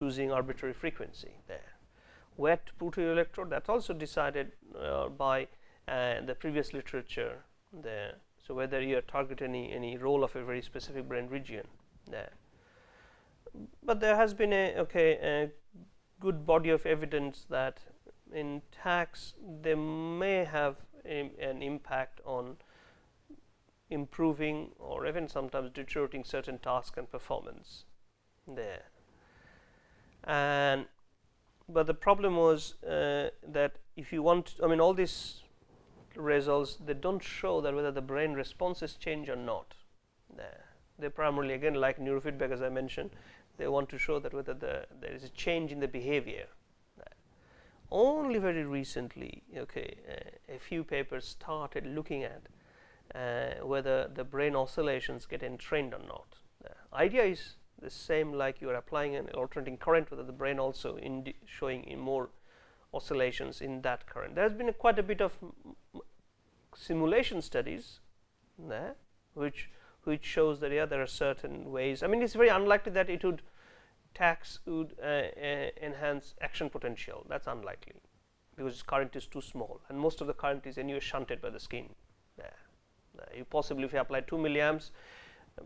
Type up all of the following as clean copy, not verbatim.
using arbitrary frequency there. Where to put your electrode, that's also decided by the previous literature there. So whether you target any role of a very specific brain region there. But there has been a good body of evidence that in TACs they may have an impact on improving or even sometimes deteriorating certain tasks and performance there. But the problem was that if you want, all these results, they don't show that whether the brain responses change or not. They primarily, again, like neurofeedback, as I mentioned, they want to show that whether there is a change in the behavior. Only very recently, a few papers started looking at whether the brain oscillations get entrained or not. The idea is the same, like you are applying an alternating current, whether the brain also showing in more oscillations in that current. There has been quite a bit of simulation studies which shows that there are certain ways. It's very unlikely that TACs would enhance action potential. That's unlikely because current is too small, and most of the current is anyway shunted by the skin. You possibly, if you apply 2 milliamps,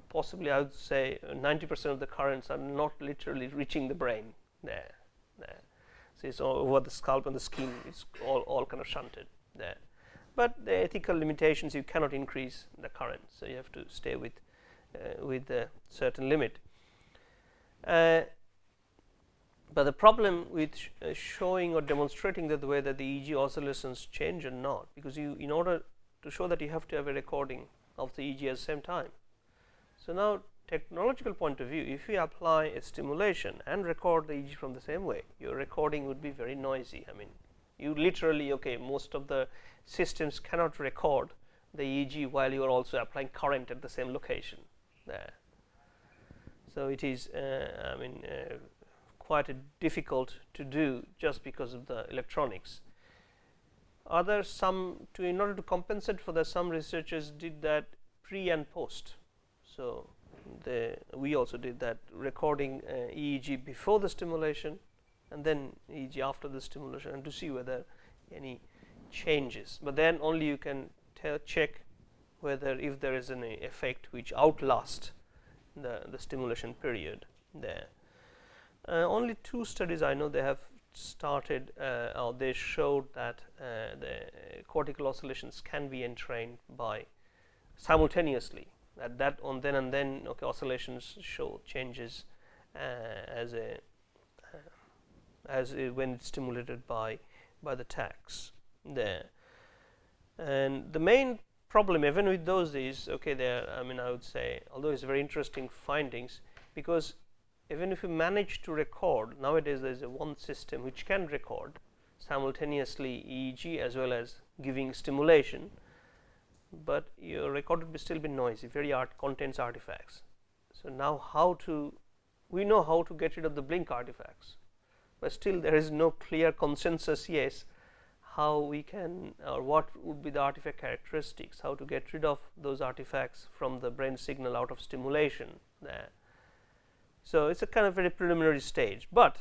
possibly I would say 90% of the currents are not literally reaching the brain there. So it's all over the scalp and the skin. It's all kind of shunted there. But the ethical limitations, you cannot increase the current, so you have to stay with a certain limit. But the problem with showing or demonstrating that the way that the EEG oscillations change or not, because in order to show that, you have to have a recording of the EEG at the same time. So now, technological point of view, if you apply a stimulation and record the EEG from the same way, your recording would be very noisy. You literally, most of the systems cannot record the EEG while you are also applying current at the same location there. So it is quite difficult to do just because of the electronics. In order to compensate for that, some researchers did that pre and post. So we also did that, recording EEG before the stimulation and then EEG after the stimulation, and to see whether any changes. But then only you can check whether if there is an effect which outlasts the stimulation period there. Only 2 studies I know they have started, or they showed that the cortical oscillations can be entrained by simultaneously. Then oscillations show changes when it's stimulated by the TACs there. And the main problem even with those is I would say, although it's very interesting findings, because even if you manage to record, nowadays there is one system which can record simultaneously EEG as well as giving stimulation, but your record would still be noisy, very contains artifacts. So now we know how to get rid of the blink artifacts, but still there is no clear consensus yes how we can, or what would be the artifact characteristics, how to get rid of those artifacts from the brain signal out of stimulation there. So it's a kind of very preliminary stage, but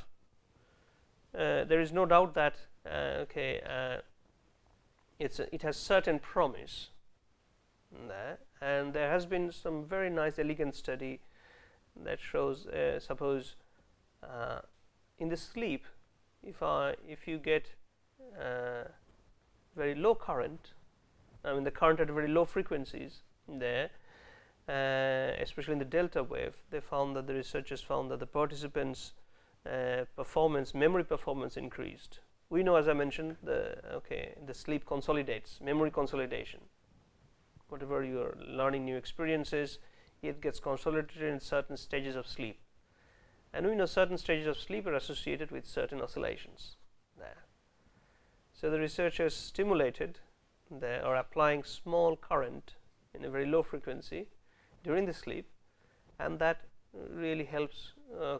there is no doubt that it has certain promise there, and there has been some very nice elegant study that shows suppose in the sleep, if you get very low current, the current at very low frequencies there, especially in the delta wave, the researchers found that the participants' memory performance increased. We know, as I mentioned, the sleep consolidates, memory consolidation. Whatever you are learning, new experiences, it gets consolidated in certain stages of sleep, and we know certain stages of sleep are associated with certain oscillations there. So the researchers stimulated or applying small current in a very low frequency during the sleep, and that really helps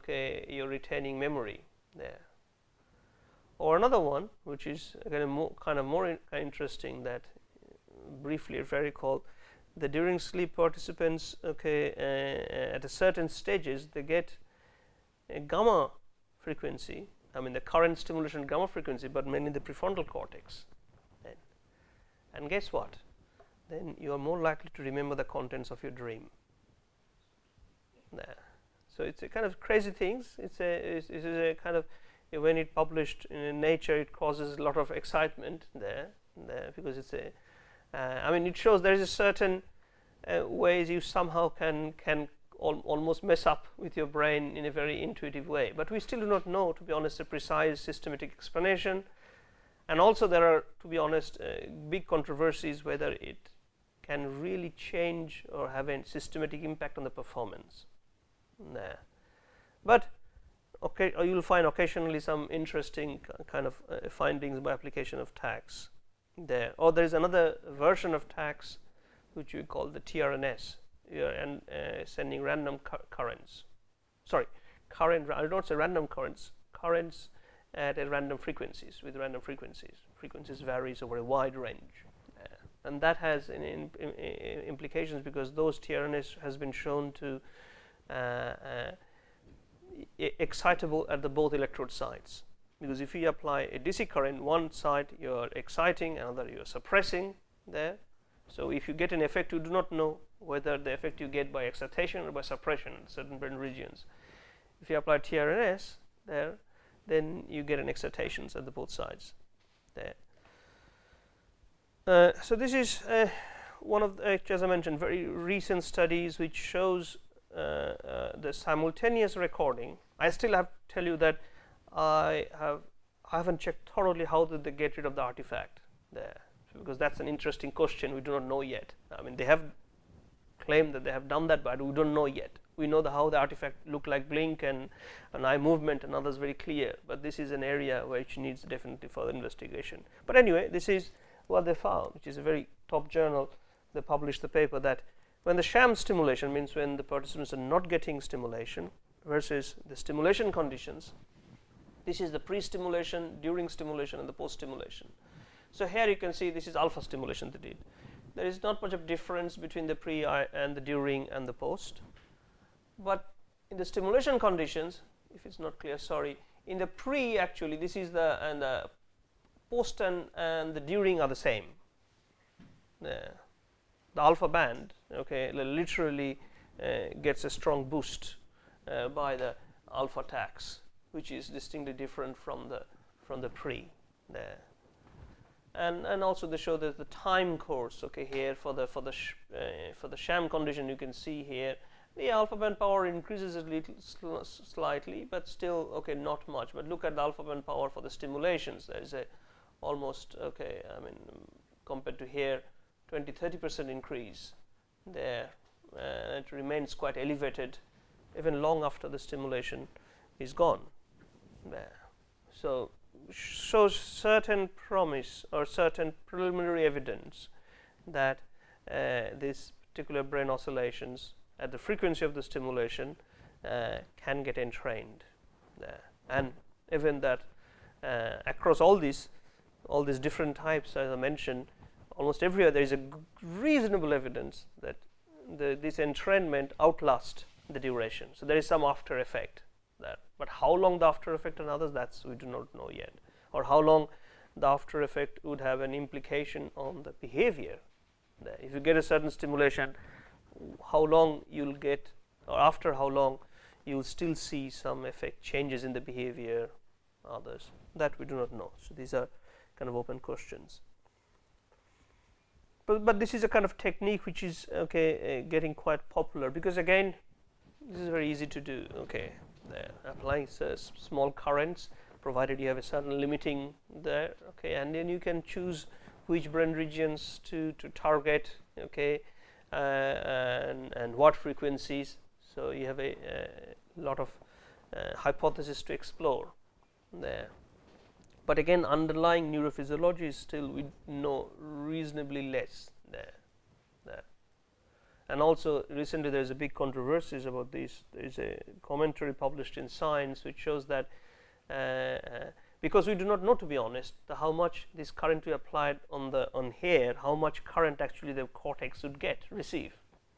you're retaining memory there. Or another one which is kind of more interesting, that briefly if I recall, the during sleep participants at a certain stages they get a gamma frequency, I mean the current stimulation gamma frequency, but mainly the prefrontal cortex. And guess what? Then you are more likely to remember the contents of your dream. There. So it's a kind of crazy things. It's a kind of, when it published in Nature, it causes a lot of excitement there because it's a. I mean, it shows there is a certain ways you somehow can almost mess up with your brain in a very intuitive way. But we still do not know, to be honest, a precise systematic explanation. And also there are, to be honest, big controversies whether it can really change or have a systematic impact on the performance. But okay, you will find occasionally some interesting kind of findings by application of tags there. Or there is another version of tags which we call the TRNS, and sending random currents. Sorry, I don't say random currents. Currents at a random frequencies, with random frequencies. Frequencies varies over a wide range. And that has implications because those TRNS has been shown to excitable at the both electrode sides. Because if you apply a DC current, one side you are exciting, another you are suppressing there. So if you get an effect, you do not know whether the effect you get by excitation or by suppression in certain brain regions. If you apply TRNS there, then you get an excitations at the both sides there. So this is one of the, as I mentioned, very recent studies which shows the simultaneous recording. I still have to tell you that I haven't checked thoroughly how did they get rid of the artifact there, because that's an interesting question. We do not know yet. I mean, they have claimed that they have done that, but we don't know yet. We know how the artifact look like blink and an eye movement and others very clear, but this is an area which needs definitely further investigation. But anyway, this is what they found, which is a very top journal. They published the paper that when the sham stimulation, means when the participants are not getting stimulation, versus the stimulation conditions, this is the pre-stimulation, during stimulation, and the post-stimulation. So here you can see this is alpha stimulation they did. There is not much of difference between the pre and the during and the post. But in the stimulation conditions, if it's not clear, sorry, in the pre actually this is the post and the during are the same. The alpha band, okay, literally gets a strong boost by the alpha tags, which is distinctly different from the pre there. And also they show that the time course, okay, here for the sham condition, you can see here the alpha band power increases a little slightly, but still okay, not much. But look at the alpha band power for the stimulations. There is a almost, okay, I mean, compared to here, 20-30% increase there, and it remains quite elevated even long after the stimulation is gone there. So shows certain promise or certain preliminary evidence that these particular brain oscillations at the frequency of the stimulation can get entrained there. And even that across all these different types, as I mentioned, almost everywhere there is a reasonable evidence that this entrainment outlasts the duration. So there is some after effect there. But how long the after effect and others, that's we do not know yet. Or how long the after effect would have an implication on the behavior there. If you get a certain stimulation, how long you'll get, or after how long you'll still see some effect changes in the behavior, others, that we do not know. So these are kind of open questions. But this is a kind of technique which is okay, getting quite popular, because again this is very easy to do. Okay, applying small currents, provided you have a certain limiting there. Okay, and then you can choose which brain regions to target. Okay, and what frequencies. So you have a lot of hypotheses to explore there. But again, underlying neurophysiology is still we know reasonably less there. And also recently there is a big controversy about this. There is a commentary published in Science which shows that because we do not know, to be honest, how much this current we applied on here, how much current actually the cortex would receive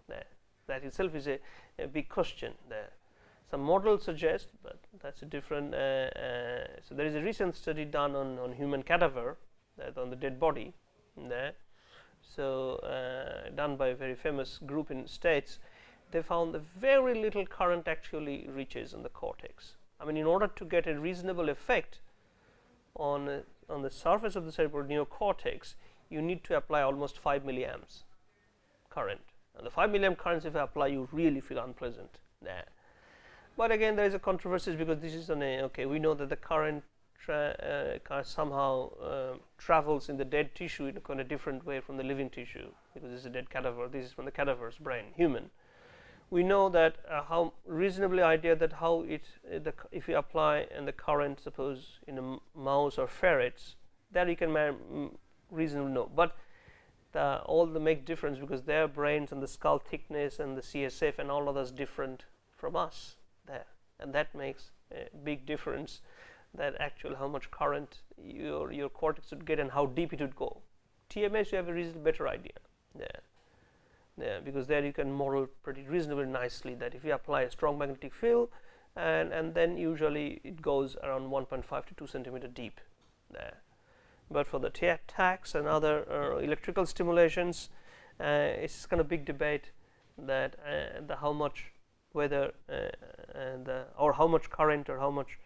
there. That itself is a big question there. Some models suggest, but that's a different. So there is a recent study done on human cadaver, on the dead body, there. So done by a very famous group in States. They found that very little current actually reaches in the cortex. I mean, in order to get a reasonable effect on the surface of the cerebral neocortex, you need to apply almost 5 milliamps current. And the 5 milliamp currents, if you apply, you really feel unpleasant there. But again, there is a controversy because this is on a, okay, we know that the current somehow travels in the dead tissue in a kind of different way from the living tissue, because this is a dead cadaver. This is from the cadaver's brain, human. We know that how reasonably idea that how it if you apply and the current, suppose in a mouse or ferrets, that you can reasonably know. But all the make difference because their brains and the skull thickness and the CSF and all others different from us there, and that makes a big difference. That actually how much current your cortex would get and how deep it would go. TMS, you have a reasonably better idea there. Yeah, because there you can model pretty reasonably nicely that if you apply a strong magnetic field and then usually it goes around 1.5 to 2 centimeter deep there. But for the TACs and other electrical stimulations, it's kind of big debate that the how much whether or how much current or how much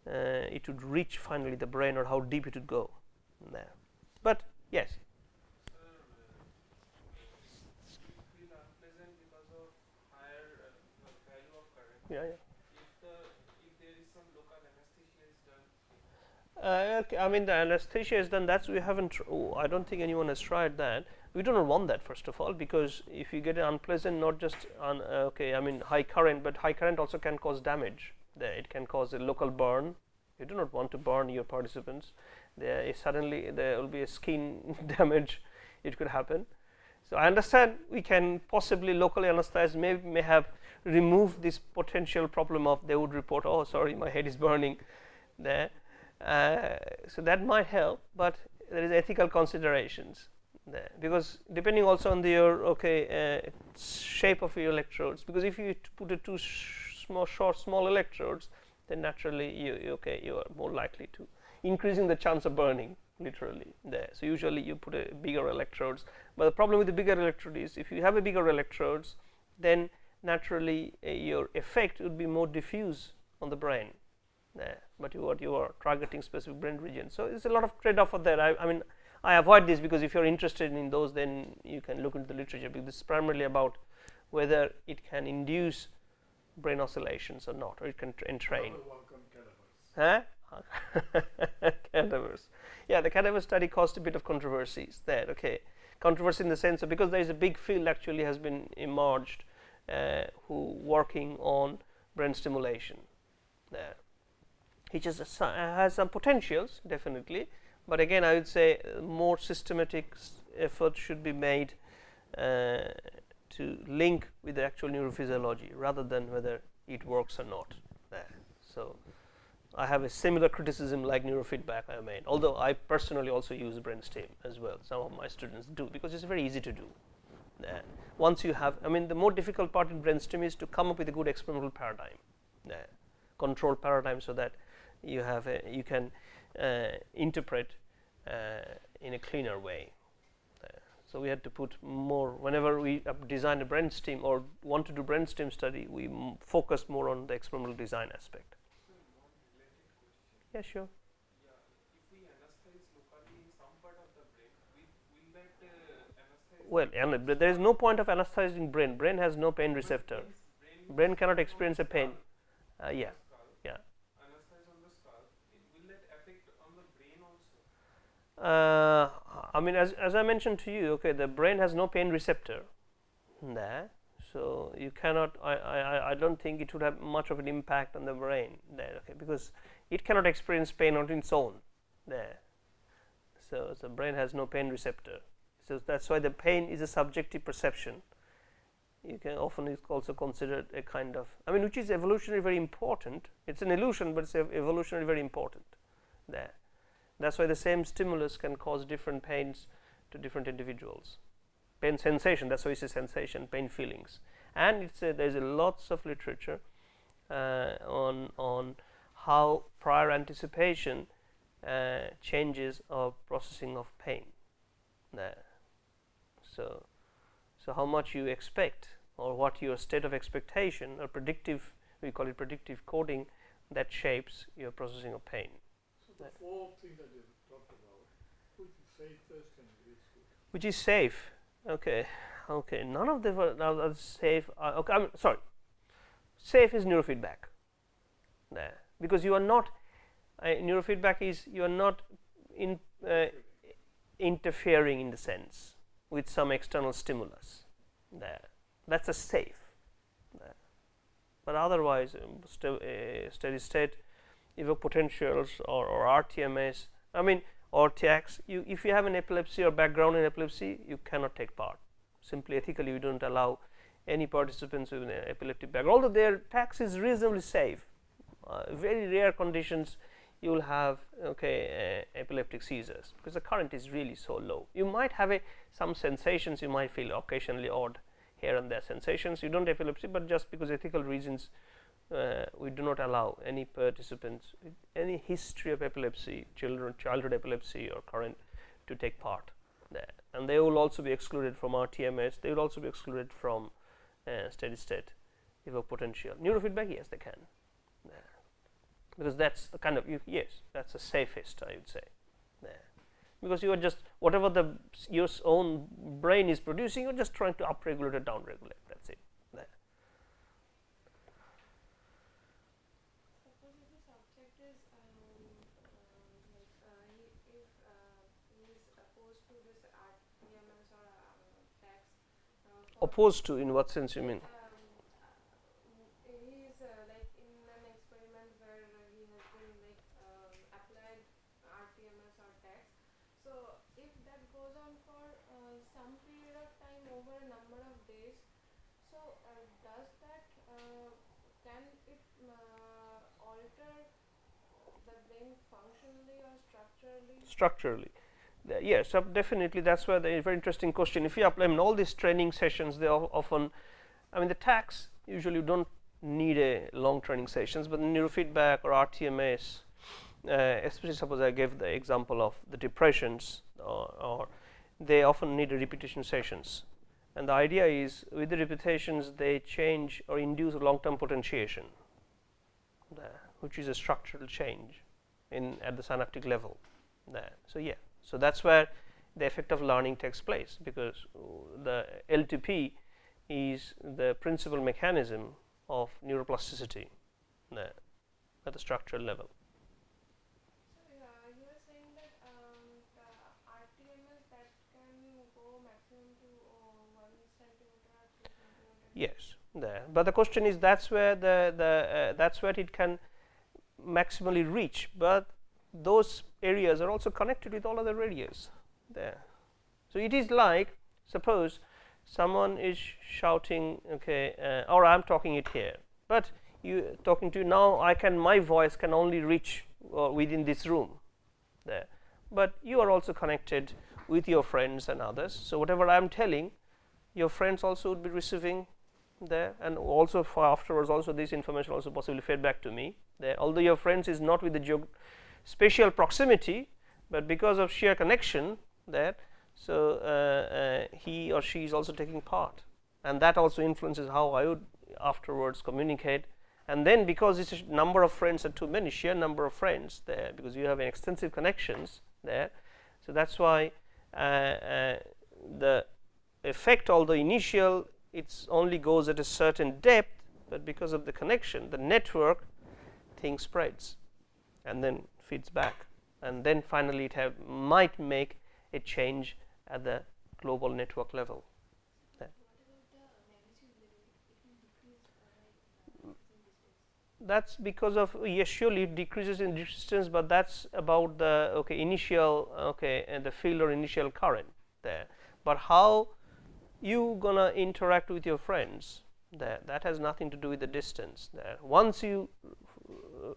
it would reach finally the brain or how deep it would go there. But yes. Yeah. If there is some local anesthesia is done. Okay, I mean the anesthesia is done. That's we haven't. I don't think anyone has tried that. We do not want that, first of all, because if you get an unpleasant, not just on okay, I mean high current, but high current also can cause damage. It can cause a local burn. You do not want to burn your participants. Suddenly there will be a skin damage. It could happen. So I understand we can possibly locally anesthetize, may have removed this potential problem of they would report, oh sorry, my head is burning there. So that might help, but there is ethical considerations there, because depending also on your shape of your electrodes, because if you put a too small electrodes, then naturally you are more likely to increasing the chance of burning literally there. So usually you put a bigger electrodes, but the problem with the bigger electrode is if you have a bigger electrodes, then naturally your effect would be more diffuse on the brain there, but you are targeting specific brain regions. So it's a lot of trade-off for that. I mean I avoid this because if you're interested in those, then you can look into the literature, because this is primarily about whether it can induce brain oscillations or not, or it can entrain. Cadavers. Yeah, the cadaver study caused a bit of controversies there. Okay, controversy in the sense of because there is a big field actually has been emerged who working on brain stimulation there, which has some potentials definitely, but again I would say more systematic effort should be made to link with the actual neurophysiology rather than whether it works or not there. So I have a similar criticism like neurofeedback I made, although I personally also use brainstem as well. Some of my students do because it's very easy to do. Once you have, I mean the more difficult part in brainstem is to come up with a good experimental paradigm, control paradigm, so that you have you can interpret in a cleaner way. So we had to put more, whenever we design a brainstem or want to do brainstem study, we focus more on the experimental design aspect. Yeah, sure. Yeah, if we anesthetize locally in some part of the brain, will that anesthetize? Well, there is no point of anesthetizing brain. Brain has no pain receptor. Brain cannot experience a pain. Yeah. Anesthetize on the skull. Will that affect on the brain also? I mean, as I mentioned to you, okay, the brain has no pain receptor there, so you cannot. I don't think it would have much of an impact on the brain there, okay, because it cannot experience pain on its own there. So the brain has no pain receptor. So that's why the pain is a subjective perception. You can often it's also considered a kind of, I mean, which is evolutionary very important. It's an illusion, but it's evolutionary very important there. That's why the same stimulus can cause different pains to different individuals. Pain sensation, that's why it's a sensation, pain feelings. And there's lots of literature on how prior anticipation changes our processing of pain. So how much you expect, or what your state of expectation, or predictive, we call it predictive coding, that shapes your processing of pain. So the four things that you talked about, which is safest and useful? Which is safe? Okay, none of them are safe. Okay, I'm sorry. Safe is neurofeedback. Because you are not, neurofeedback is you are not interfering in the sense with some external stimulus. That's a safe. But otherwise, steady state evoked potentials or RTMS, or TACs, if you have an epilepsy or background in epilepsy, you cannot take part. Simply ethically, we don't allow any participants with an epileptic background. Although their TACs is reasonably safe, very rare conditions you will have epileptic seizures, because the current is really so low. You might have some sensations, you might feel occasionally odd here and there sensations. You don't have epilepsy, but just because ethical reasons, we do not allow any participants with any history of epilepsy, childhood epilepsy or current, to take part there. And they will also be excluded from our TMS. They will also be excluded from steady state evoked potential. Neurofeedback, yes, they can, because that's the kind of yes, that's the safest, I would say. Because you are just whatever your own brain is producing, you're just trying to upregulate or downregulate. That's it. Suppose if the subject is he is opposed to this TMS or tax. Opposed to, in what sense you mean? He is like in an experiment where he has been applied RTMS or tax. So if that goes on for some period of time, over a number of days, so does that can it alter the brain functionally or structurally? Structurally, yes, definitely. That's why the very interesting question. If you apply all these training sessions, they are often, the TACs usually don't need a long training sessions, but neurofeedback or RTMS, especially suppose I gave the example of the depressions, or they often need repetition sessions. And the idea is, with the repetitions, they change or induce long-term potentiation, which is a structural change at the synaptic level. So yeah, so that's where the effect of learning takes place, because the LTP is the principal mechanism of neuroplasticity at the structural level. So you were saying that the RTMS that can go maximum to 1 centimeter or 2 centimeter. Yes, but the question is, that's where that's where it can maximally reach, but those areas are also connected with all other areas there. So it is like, suppose someone is shouting, or I'm talking it here, but you talking to you now, my voice can only reach within this room there, but you are also connected with your friends and others. So whatever I'm telling, your friends also would be receiving there, and also for afterwards also this information also possibly fed back to me there. Although your friends is not with the spatial proximity, but because of sheer connection there, so he or she is also taking part, and that also influences how I would afterwards communicate. And then because this number of friends are too many, sheer number of friends there, because you have an extensive connections there, so that's why the effect, although initial, it only goes at a certain depth, but because of the connection, the network, thing spreads and then feeds back, and then finally it might make a change at the global network level. That's because of, yes, surely it decreases in distance, but that's about the initial and the field or initial current there. But how you gonna interact with your friends there, that has nothing to do with the distance there. Once you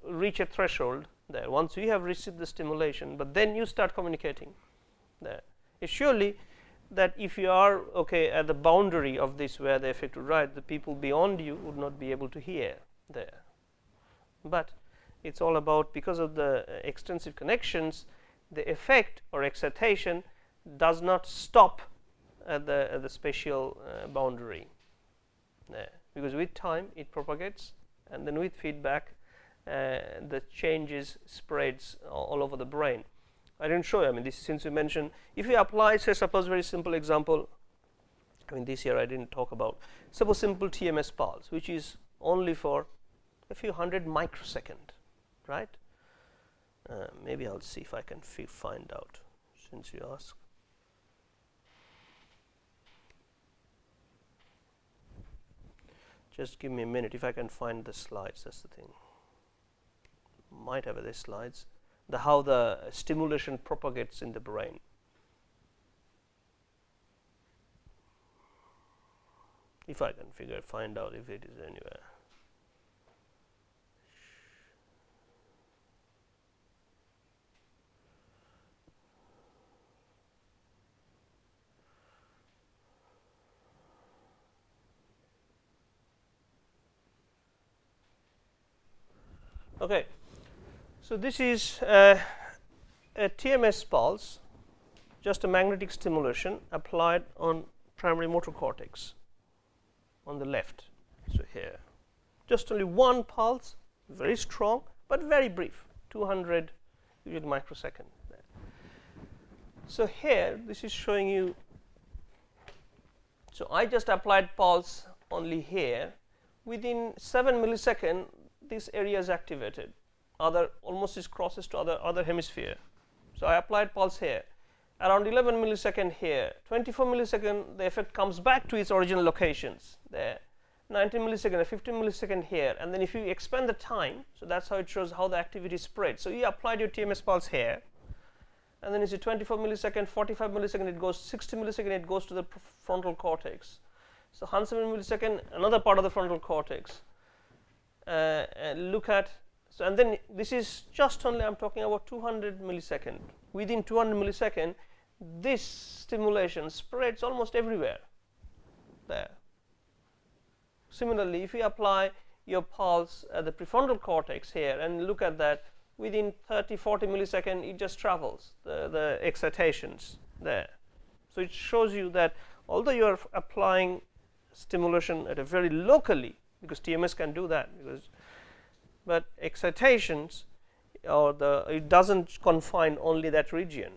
reach a threshold there, once you have received the stimulation, but then you start communicating there. It's surely that if you are at the boundary of this where the effect would ride, the people beyond you would not be able to hear there. but it's all about, because of the extensive connections, the effect or excitation does not stop at the spatial boundary there, because with time it propagates, and then with feedback the changes spreads all over the brain. I didn't show you, I mean, this, since you mentioned, if you apply, say, suppose very simple example, I mean, this here I didn't talk about, suppose simple TMS pulse, which is only for a few hundred microsecond, right? Maybe I'll see if I can find out, since you ask. Just give me a minute if I can find the slides. That's the thing. Might have the slides. The how the stimulation propagates in the brain. If I can find out if it is anywhere. Okay, so this is a TMS pulse, just a magnetic stimulation applied on primary motor cortex on the left. So here, just only one pulse, very strong but very brief, 200 usually microsecond. So here, this is showing you. So I just applied pulse only here. Within 7 milliseconds, this area is activated. Almost is crosses to other hemisphere. So I applied pulse here. Around 11 millisecond here. 24 millisecond, the effect comes back to its original locations there. 19 millisecond, 15 millisecond here. And then if you expand the time, so that's how it shows how the activity spreads. So you applied your TMS pulse here, and then you see 24 millisecond, 45 millisecond, it goes 60 millisecond, it goes to the frontal cortex. So 107 millisecond, another part of the frontal cortex. And look at, so and then this is just only, I'm talking about 200 millisecond. Within 200 millisecond, this stimulation spreads almost everywhere there. Similarly, if you apply your pulse at the prefrontal cortex here and look at that, within 30-40 millisecond, it just travels the excitations there. So it shows you that although you are applying stimulation at a very locally, because TMS can do that, but excitations or it doesn't confine only that region,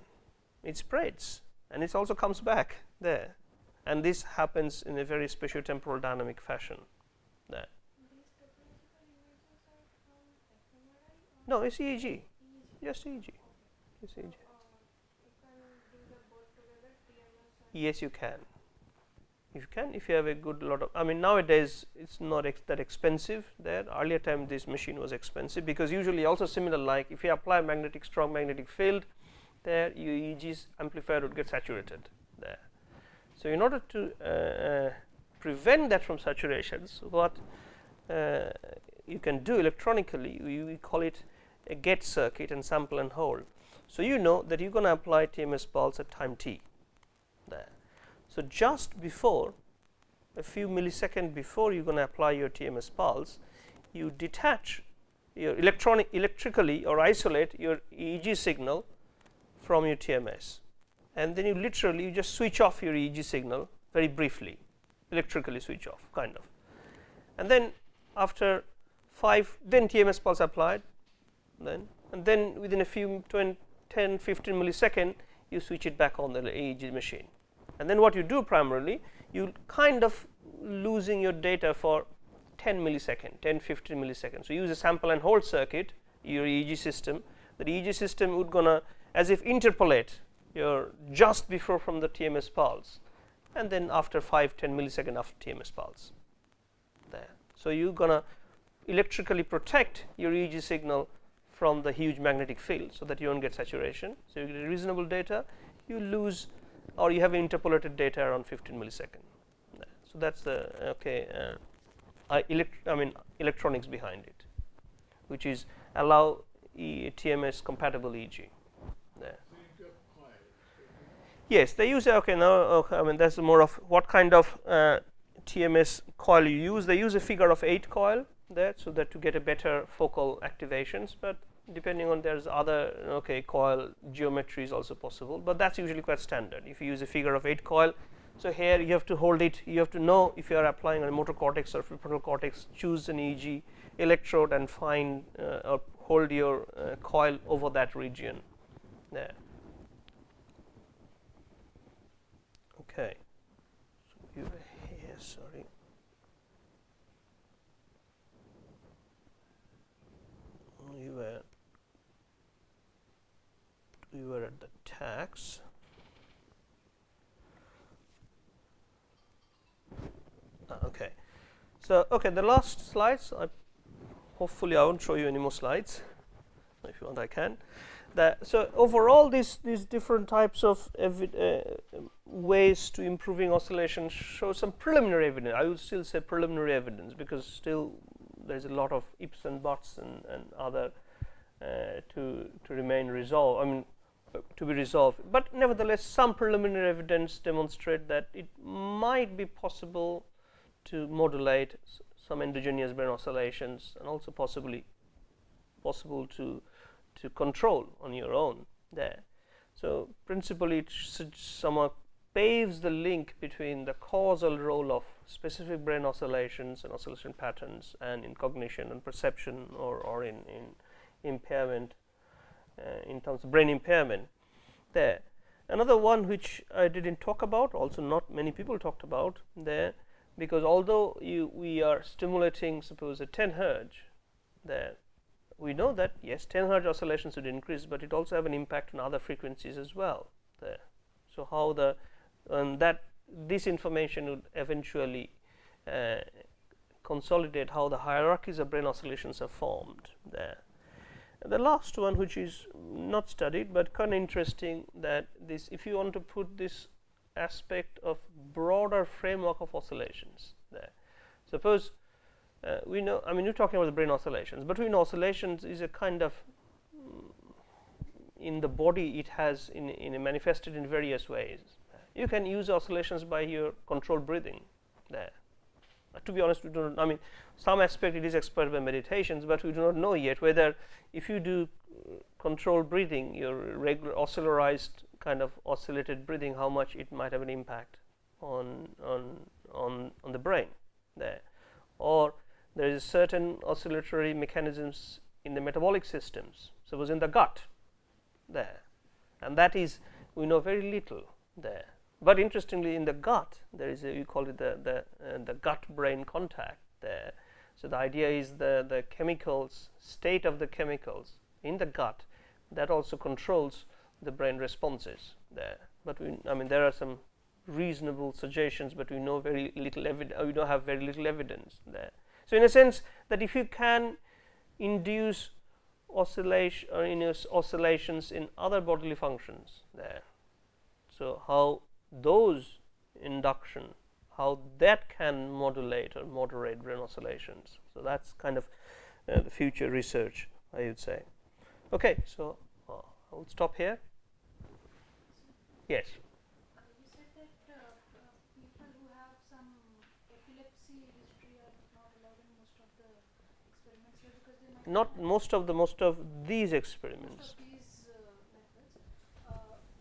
it spreads and it also comes back there, and this happens in a very spatiotemporal dynamic fashion there. No, it's EEG, just EEG. It's EEG. Yes, you can. If you can, if you have a good lot of, I mean, nowadays it's not that expensive there. Earlier time this machine was expensive, because usually also similar, like if you apply strong magnetic field there, your EEG amplifier would get saturated there. So in order to prevent that from saturations, what you can do electronically, we call it a gate circuit and sample and hold. So you know that you're going to apply TMS pulse at time t there. So just before, a few milliseconds before you're going to apply your TMS pulse, you detach your electrically or isolate your EEG signal from your TMS, and then you just switch off your EEG signal very briefly, electrically switch off kind of, and then after then TMS pulse applied, and then within a few 10-15 milliseconds you switch it back on the EEG machine. And then what you do primarily, you kind of losing your data for 10 milliseconds, 10-15 milliseconds. So use a sample and hold circuit, your EEG system. The EEG system would gonna as if interpolate your just before from the TMS pulse, and then after 5-10 milliseconds after TMS pulse there. So you're gonna electrically protect your EEG signal from the huge magnetic field, so that you don't get saturation. So you get reasonable data, you lose, or you have interpolated data around 15 milliseconds. So that's the electronics behind it, which is allow TMS compatible EEG. There. Yes, they use that's more of what kind of TMS coil you use. They use a figure of 8 coil there, so that to get a better focal activations. But depending on, there's other coil geometry is also possible, but that's usually quite standard. If you use a figure of 8 coil, so here you have to hold it, you have to know if you are applying on a motor cortex or prefrontal cortex, choose an EEG electrode and find or hold your coil over that region there. Okay, so you were here, sorry. We were at the tax. Okay, so the last slides. Hopefully, I won't show you any more slides. If you want, I can. So overall, these different types of ways to improving oscillation show some preliminary evidence. I would still say preliminary evidence, because still there's a lot of ifs and buts and other to remain resolved. I mean, to be resolved. But nevertheless, some preliminary evidence demonstrate that it might be possible to modulate some endogenous brain oscillations, and also possible to control on your own there. So principally, it somewhat paves the link between the causal role of specific brain oscillations and oscillation patterns, and in cognition and perception, or in impairment, in terms of brain impairment there. Another one which I didn't talk about, also not many people talked about there, because although we are stimulating, suppose, a 10 Hz there, we know that yes, 10 Hz oscillations would increase, but it also have an impact on other frequencies as well there. So how this information would eventually consolidate how the hierarchies of brain oscillations are formed there. And the last one, which is not studied but kind of interesting, that this, if you want to put this aspect of broader framework of oscillations there, suppose we know, I mean, you're talking about the brain oscillations, but we know oscillations is a kind of in the body, it has in manifested in various ways. You can use oscillations by your controlled breathing there. To be honest, we don't. I mean, some aspect it is explored by meditations, but we do not know yet whether if you do controlled breathing, your regular oscillarized kind of oscillated breathing, how much it might have an impact on the brain there, or there is certain oscillatory mechanisms in the metabolic systems, suppose in the gut there, and that is, we know very little there. But interestingly, in the gut, there is you call it the gut-brain contact there. So the idea is the chemicals, state of the chemicals in the gut, that also controls the brain responses there. But I mean, there are some reasonable suggestions, but we know very little evidence. We don't have very little evidence there. So in a sense, that if you can induce oscillations in other bodily functions there, so how those induction, how that can modulate or moderate brain oscillations. So that's kind of the future research, I would say. Okay, so I will stop here. Yes. You said that people who have some epilepsy history are not allowed in most of the experiments here, because they might not most of these experiments. Most of these methods,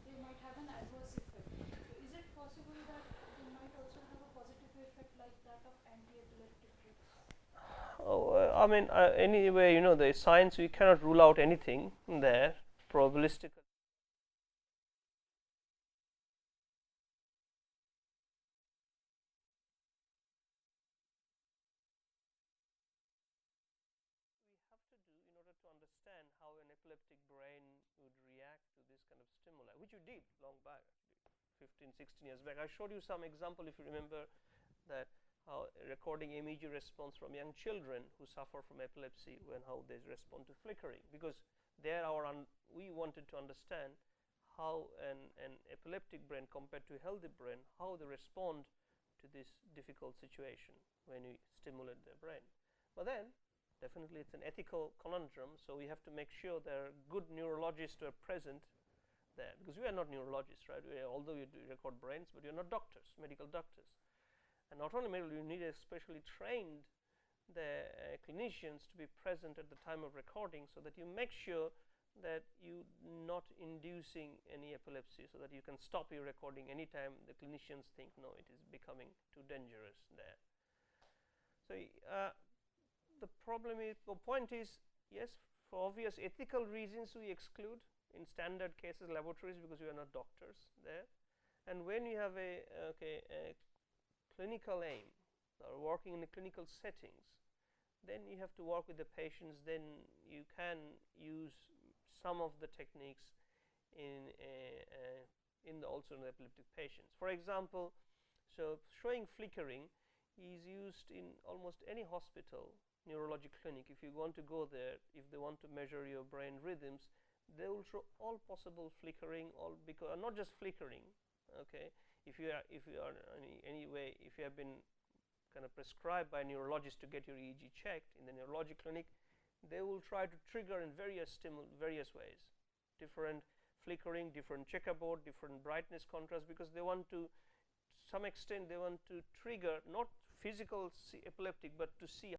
they might have an adverse effect. So is it possible that they might also have a positive effect like that of anti-epileptic drugs? I mean, anyway, the science, we cannot rule out anything there probabilistically. To understand how an epileptic brain would react to this kind of stimuli, which you did long back, 15, 16 years back. I showed you some example, if you remember, that how recording MEG response from young children who suffer from epilepsy, when how they respond to flickering, because there we wanted to understand how an epileptic brain compared to a healthy brain, how they respond to this difficult situation when we stimulate their brain. But then definitely it's an ethical conundrum, so we have to make sure there are good neurologists who are present there, because we are not neurologists, right? Although you do record brains, but you're not doctors, medical doctors. And not only medical, you need a specially trained the clinicians to be present at the time of recording, so that you make sure that you not inducing any epilepsy, so that you can stop your recording anytime the clinicians think no, it is becoming too dangerous there. So the problem is, the point is, yes, for obvious ethical reasons we exclude in standard cases laboratories, because we are not doctors there. And when you have a clinical aim or working in the clinical settings, then you have to work with the patients, then you can use some of the techniques in also in the epileptic patients. For example, so showing flickering is used in almost any hospital neurology clinic. If you want to go there, if they want to measure your brain rhythms, they will show all possible flickering, all because not just flickering. Okay, if you are anyway, if you have been kind of prescribed by a neurologist to get your EEG checked in the neurology clinic, they will try to trigger in various ways, different flickering, different checkerboard, different brightness contrast, because they want to some extent they want to trigger not physical epileptic, but to see